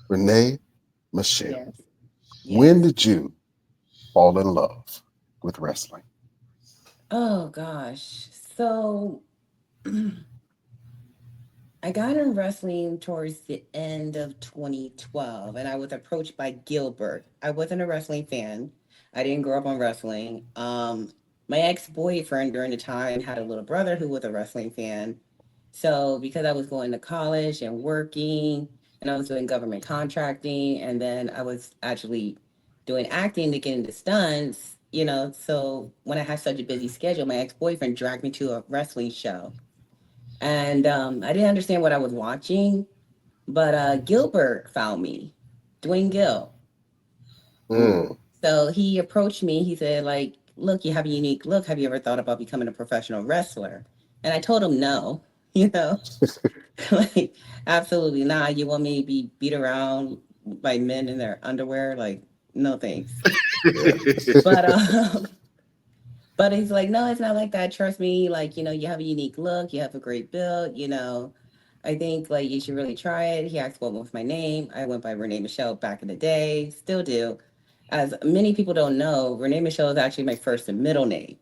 Renee Michelle, Yes. when Yes. did you fall in love with wrestling? Oh gosh. So I got in wrestling towards the end of 2012, and I was approached by Gilbert. I wasn't a wrestling fan. I didn't grow up on wrestling. My ex-boyfriend during the time had a little brother who was a wrestling fan. So because I was going to college and working, and I was doing government contracting, and then I was actually doing acting to get into stunts, so when I had such a busy schedule, my ex-boyfriend dragged me to a wrestling show. And I didn't understand what I was watching, but Gilbert found me, Dwayne Gill. Mm. So he approached me. He said, like, look, you have a unique look. Have you ever thought about becoming a professional wrestler? And I told him no, you know, like, absolutely not. You want me to be beat around by men in their underwear? Like, no thanks. Yeah. But but he's like, no, it's not like that. Trust me. Like, you have a unique look. You have a great build. I think like you should really try it. He asked what was my name. I went by Renee Michelle back in the day, still do. As many people don't know, Renee Michelle is actually my first and middle name.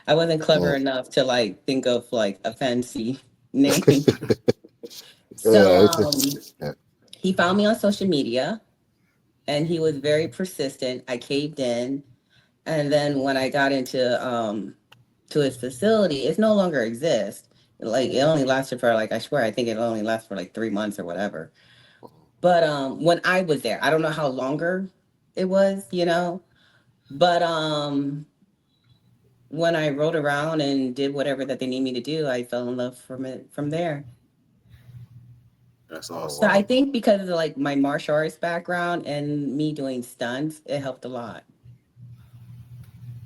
I wasn't clever Mm. enough to like think of like a fancy name. So Yeah, yeah. he found me on social media and he was very persistent. I caved in. And then when I got into to his facility, it no longer exists. Like it only lasted for like I swear I think it only lasted for like 3 months or whatever. But when I was there, I don't know how longer it was. But when I rode around and did whatever that they need me to do, I fell in love from it from there. That's Oh So awesome. I wow. think because of like my martial arts background and me doing stunts, it helped a lot.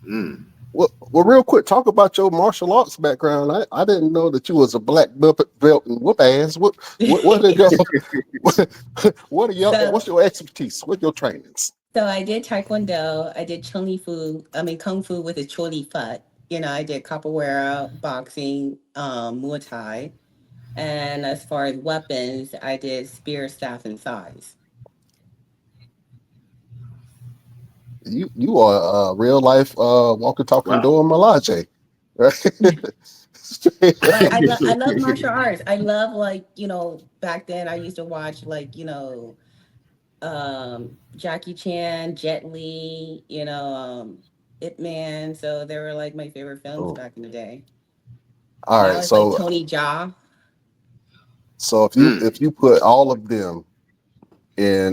Mm. Well, real quick, talk about your martial arts background. I didn't know that you was a black belt and whoop ass. What are your what are your so what's your expertise? What your trainings? So I did Taekwondo. I did Chun Li Fu. I mean Kung Fu with a Chun Li Fut. I did capoeira, boxing, Muay Thai, and as far as weapons, I did spear, staff, and size. You are a real life walking talking Wow. door Malaje, right? Straight But up. I love martial arts. I love like back then I used to watch like Jackie Chan, Jet Li, Ip Man. So they were like my favorite films Oh, back in the day. all Now right. it's like So Tony Jaa. so if you Mm. if you put all of them in